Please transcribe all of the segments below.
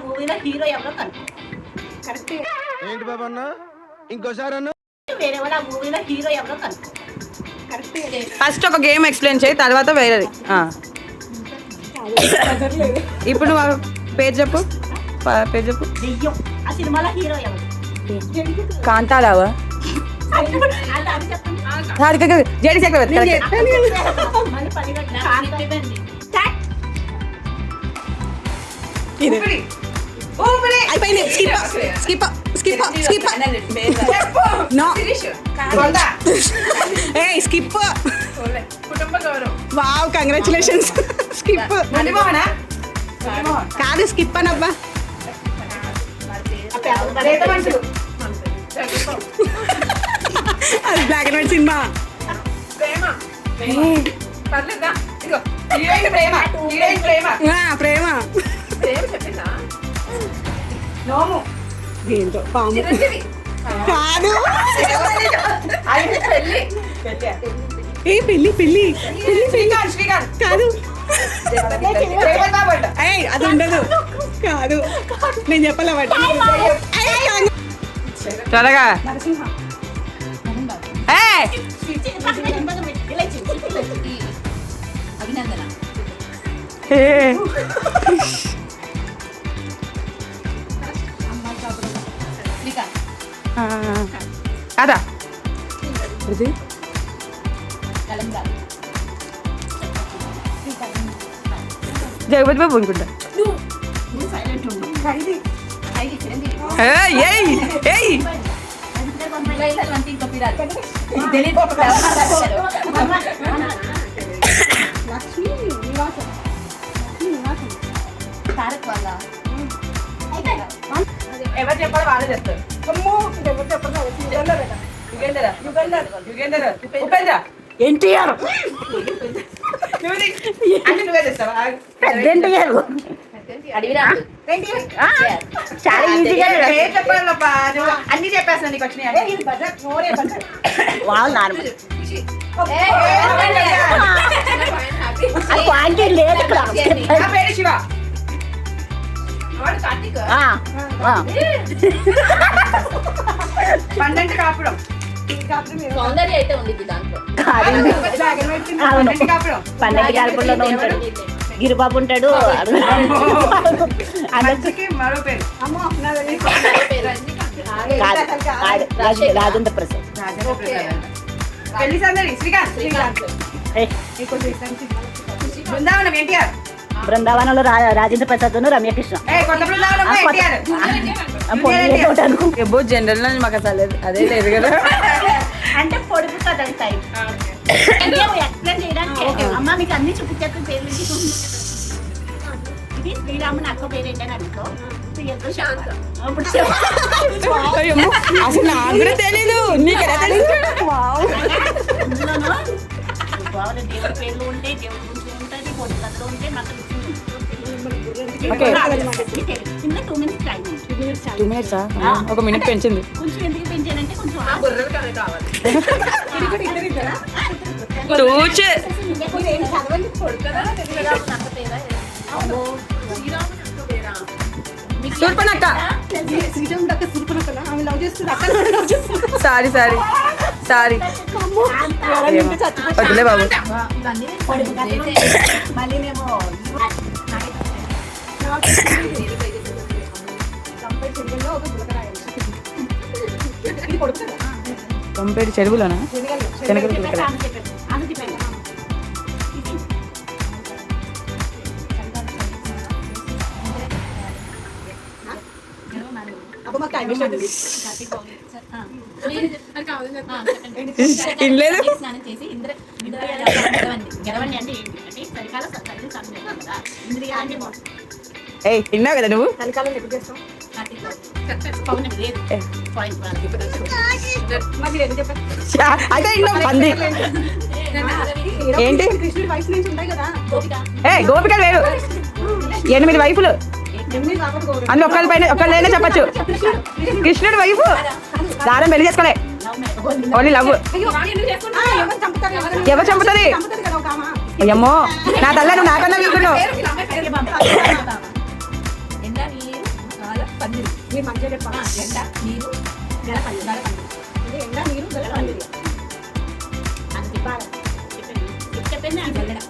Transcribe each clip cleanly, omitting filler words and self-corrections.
మూవీలో హీరో ఎవరో కనుక్కో. కరెక్ట్. ఏంటి బాబా అన్న ఇంకోసారి అన్న వేరే వాళ్ళ మూవీలో హీరో ఎవరో కనుక్కో. కరెక్ట్. ఫస్ట్ ఒక గేమ్ ఎక్స్ప్లెయిన్ చేయి, తర్వాత వేరేది. ఇప్పుడు నువ్వు పేరు చెప్పు. పేరు చెప్పు. దెయ్యం. ఆ సినిమాలో హీరో ఎవరు? కాంతారావా? జేడి చక్రవర్తి. మళ్ళీ 10 గంటల అయిపోయింది. Skip skip skip skip. No ఏ స్కిప్. Wow congratulations. స్కిప్ కాదు, స్కిప్ అనబ్బా. అది బ్లాక్ అండ్ వైట్ సినిమా. ప్రేమ ఏంటో పాము కాదు. ఏ పెళ్ళి పెళ్ళి కాదు. అది ఉండదు. కాదు, నేను చెప్పాల త్వరగా. అభినందన. కాదా? జగపతి బాబు అనుకుంటా. ఎవరు చెప్పాలి వాళ్ళే చెప్తారు. ఎన్టీఆర్ అంటే నువ్వే చేస్తావా? అన్ని చెప్పేస్తాను నీకు వచ్చినాయి. పేరు శివ. పండంటి కాపురం. సౌందర్య అయితే ఉంది దాంట్లో. పన్నెండు కాపురంలో ఉంటాడు గిరిబాబు ఉంటాడు. మరో పేరు రాజేంద్ర ప్రసాద్. పెళ్లి సందడి శ్రీకాంత్. బృందావనం ఎన్టీఆర్. బృందావనంలో రాజేంద్ర ప్రసాద్ రమ్యకృష్ణ. జనరల్ మాకు అసలు అదే లేదు కదా. అంటే పొడుపు కథ టైప్. ఎక్స్ప్లెయిన్ చేయడానికి అమ్మ మీకు అన్ని చూపించారు. పేర్లు ఇది శ్రీరాముని అక్క పేరు ఏంటని అడుగుతో అసలు నాకు కూడా తెలీదు. నీకు ఎలా తెలుసు? దేవుడి పేర్లు ఉంటాయి, దేవుడి గురించి ఉంటుంది, పొడి కథలు ఉంటాయి. మాకు 2 minutes టైం. 2 minutes ఒక మినిట్ పెంచింది. కొంచెం ఎందుకు పెంచానంటే కొంచెం సూర్పనక్క. సారీ సారీ సారీ వద్దులే బాబు. కంపేరు చెరువులోనా? శనగలు విన్నావు కదా నువ్వు? అయితే ఏంటి గోపిక వేరు 8 వైఫులు. అందులో ఒక్కళ్ళైనా చెప్పచ్చు. కృష్ణుడు వైఫ్ దారం పెళ్లి చేసుకోలే, ఓన్లీ లవ్. ఎవరు చంపుతుంది? అయ్యమ్మో నా తల్ల, నువ్వు నాకన్నా వీకున్నావు. పందిరి. మీరు మంచిగా చెప్పాలి. ఎండ నీరు గల పందిరి. అంటే ఎండ నీరు గల పందిరి. అది చెప్పాలి. చెప్పండి అది వెళ్ళడం.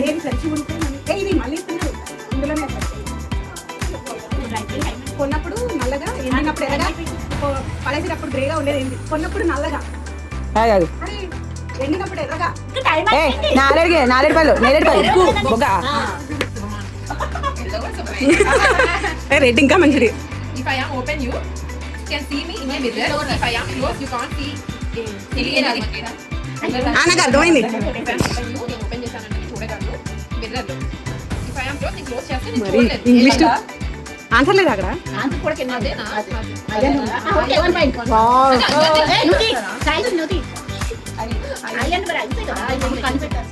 ఏం కలిసి ఉంటే ఇది మళ్ళీ ఇస్తున్నారు ఇందులోనే కొన్నప్పుడు నల్లగా ఎండినప్పుడు ఎర్రగా పడేసినప్పుడు గ్రేగా ఉండేది ఏంటి కొన్నప్పుడు నల్లగా కాదు అరే ఎండినప్పుడు ఎర్రగా నేరేడు పళ్ళు బొగ్గ రెడ్ ఇంకా మంచిది. If I am open, you can see me in a mirror. If I am close, you can't see anything. నాకు అర్థమైంది. నేను ఓపెన్ చేశానంటే చూడగలను మిర్రర్ లో. If I am close, నేను క్లోజ్ చేస్తే నేను మరి చూడలేను. ఇంగ్లీష్ ఆన్సర్ లేదు అక్కడ. ఆన్సర్ కూడా కింద ఉంది. అదేనా? Okay 1 point. ఏ నుది సైజ్ నుది ఐలాండ్ మరి అయితే కదా ఇది కన్ఫెక్టర్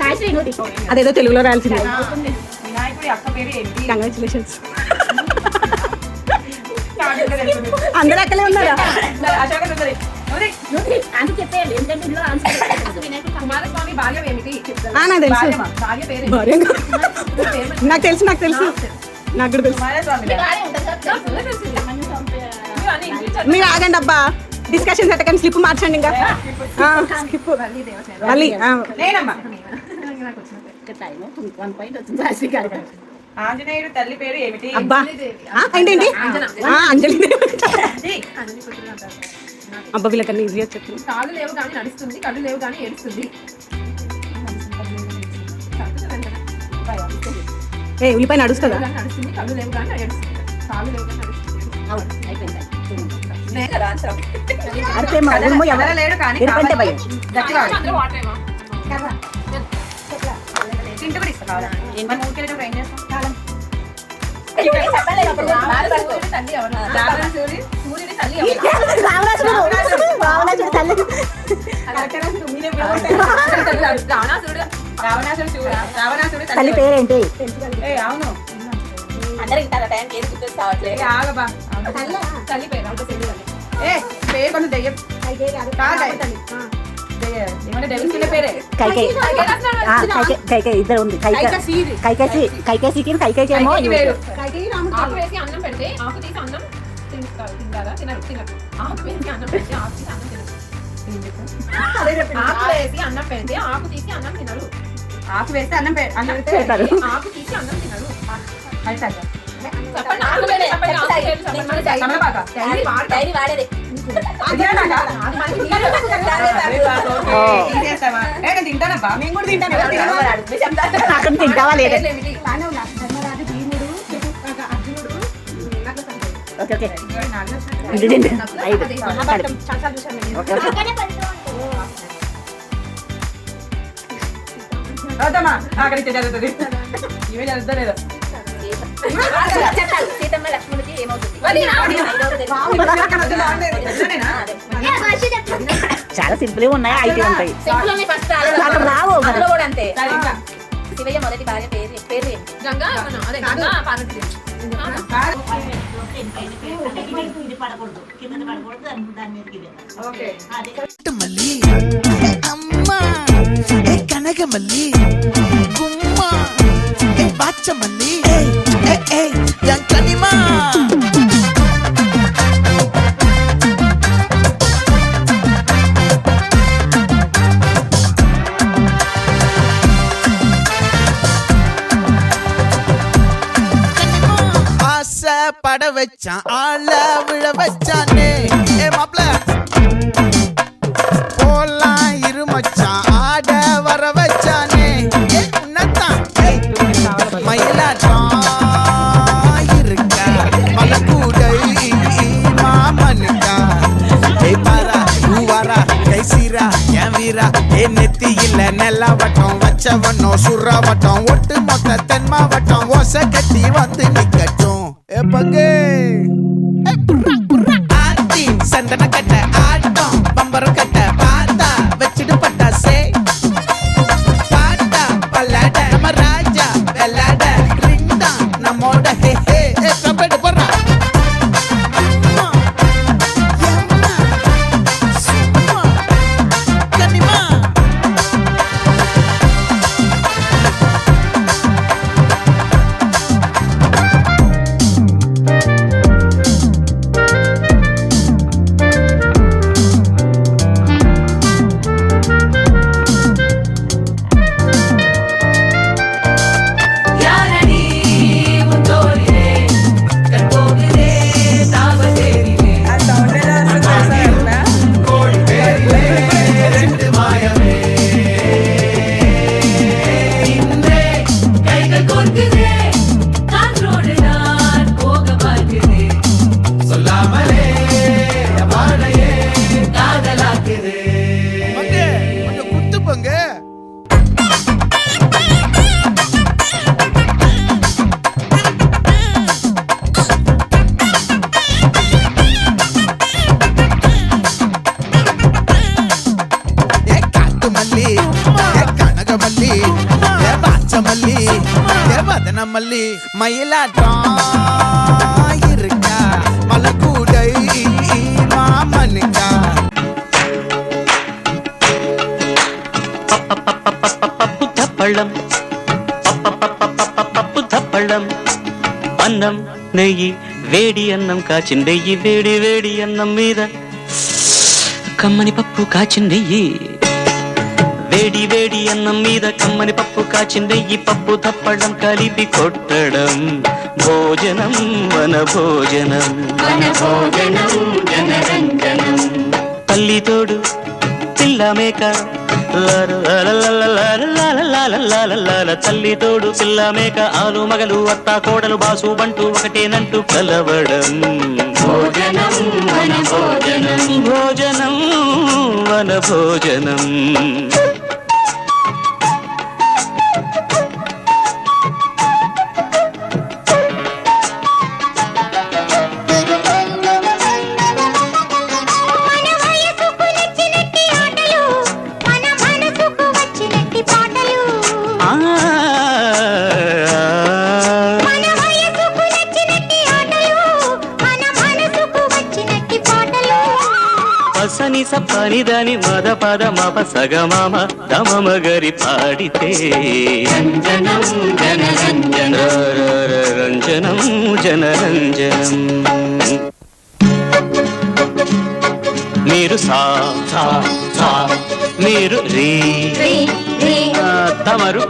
సైజ్ నుది అదేదో తెలుగులో రాయాల్సిందే. వినాయకుడి అక్క పేరు ఏంటి కంగ్రాచులేషన్స్. అందరూ అక్కడే ఉన్నారా? అశోక సుందరి నుది ఆన్సర్ చెప్పేయాలి ఎందుకంటే ఇందులో ఆన్సర్ వినాయకుడు కుమారస్వామి బాల్యం ఏమిటి? నాకు తెలుసు. భార్య పేరు భార్య నాకు తెలుసు నాకు కూడా తెలుసు. బాగానే ఉంటుంది సార్ మీరు ఆగండి అబ్బా. డిస్కషన్ సెకండ్ స్లిప్ మార్చండి ఇంకా. స్కిప్ మళ్ళీ నేనమ్మా టైం 1 పాయింట్ వచ్చింది రాశి గారికి. ఆంజనేయుడు తల్లి పేరు ఏమిటి అబ్బా ఏంటండి అంజలి అబ్బా వీళ్ళకన్నా ఈజీగా చెప్తుంది. కాళ్ళు లేవు కానీ నడుస్తుంది, కళ్ళు లేవు కానీ ఏడుస్తుంది. ఏ ఉల్లిపాయ నడుస్తుందా? నడుస్తుంది, కళ్ళు లేవు కానీ ఏడుస్తుంది. కాళ్ళు లేవు కానీ నడుస్తుంది. అయిపోయింది అడితే మా ఊళ్ళో ఎవరు లేడు కానీ ఎరుపంటే భయం. గట్టిగా అందరూ వాటరేమా? తింటూ కూడా ఇస్తా కావాలా మనం ఊరికెళ్ళేటప్పుడు ఏం చేస్తాం సూర్యుడి తల్లి ఎవరు? సూర్యుడి తల్లి ఎవరు? రావణాసుడు తల్లి రావణాసుడు తల్లి పేరేంటి? అవును అందరికి ఇంత టైం ఏది గుర్తొచ్చి రావట్లేదు. ఆగబా తల్లి పేరు అంత తెలియదు. పేరు కొంచెం దెయ్యం ఏమంటే డెవిల్ పేరే కైకేయి కైకేయి ఇద్దరు ఉంది. కైకేసికి కైకేసి ఏమో ఆకు వేసి అన్నం పెడితే ఆకు తీసి అన్నం తింటారా? తినరు. ఆకు వేసి అన్నం పెడితే ఆకు తీసి అన్నం తినరు. ఆకు వేసి అన్నం పెడితే ఆకు తీసి అన్నం తినరు. ఆకు వేస్తే అన్నం పెడతారు. ఆకు తీసి అన్నం తినరు. అయితే చెప్పండి, ఆకు వేసి చెప్పండి, ఆకు వేసి చెప్పండి. తమలపాక డైరీ వాడేది తీసేస్తావా నేను తింటానబ్బా మేము కూడా తింటాను అక్కడ తింటావా లేదా? ఏమిటి? ధర్మరాజు భీముడు అర్జునుడు ఓకే ఓకే ఇది తిండి 5 చాలా చూసాను ఓకే ఓకే వద్దమ్మా ఆఖరికి జరుగుతుంది ఇవే జరుగుతలేదు సీతమ్మ లక్ష్మణుడికి ఏమవుతుంది? చాలా సింపుల్ గా ఉన్నాయి. 5 ఉంటాయి. ఫస్ట్ అక్కడ రావు మరి. అందులో కూడా అంతే. శివయ్య మొదటి భార్య పేరు ఏంటి? గంగా అదే గంగా పార్వతి. ఇది పడకూడదు కింద పడకూడదు దాని మీదకి ఓకే మల్లి అమ్మ ఏ కనకమల్లి గుమ్మ ఏ బాచమల్లి ఏ యంకనిమా ஆசை பட வச்சான் ஆள விழ வச்சானே ஏ மாப்ள போலாம் இரு மச்சான் ஆட வர வச்சானே ஏ உன்னதான் மயிலாட்டம் இருக்கா மலக்கூடை மாமனுக்கா ஏ பாரா பூவாரா கைசீரா என் வீரா ஏ நெத்தி இல்ல நெல்லவட்டம் வச்சவனோ சுறவட்டம் ஒட்டு மொத்த தென் மாவட்டம் ஓசை கட்டி வந்து நிக்கட்டும் ஏ பங்கே ஆத்தி சந்தன கட்ட ஆட்டம் பம்பரம் கட்ட பார்த்தா வச்சிட்டு பட்டாசே பாட்டா பல்லாட நம்ம ராஜா வெள்ளாட ரிங் தான் நம்மோட ஹே ஹே ஏ கபடி போடுறா அம்மா, எம்மா, சும்மா, கனிமா నాగమల్లి ఏ బాచమల్లి ఏ వదనమల్లి மயிலாட்டம் இருக்கா மலக்கூடை மாமனுக்கா పళ్ళం పప్పు తప్పళ్ళం అన్నం నెయ్యి వేడి అన్నం కాచిందెయ్యి వేడి వేడి అన్నం మీద కమ్మని పప్పు కాచిందెయ్యి వేడి వేడి అన్నం మీద కమ్మని పప్పు కాచిందెయ్యి పప్పు తప్పళ్ళం కలిపి కొట్టడం భోజనం వన భోజనం తల్లి తోడు పిల్ల మేక తల్లి తోడు పిల్ల మేక ఆలు మగలు అత్త కోడలు బాసు బంటూ ఒకటేనంటూ కలవడం భోజనం వన భోజనం పసని సప్పని దాని మద పద మప సగమామ దమమ గరి పాడితే రంజనం జనరంజనం మీరు సా మీరు రీ తమరు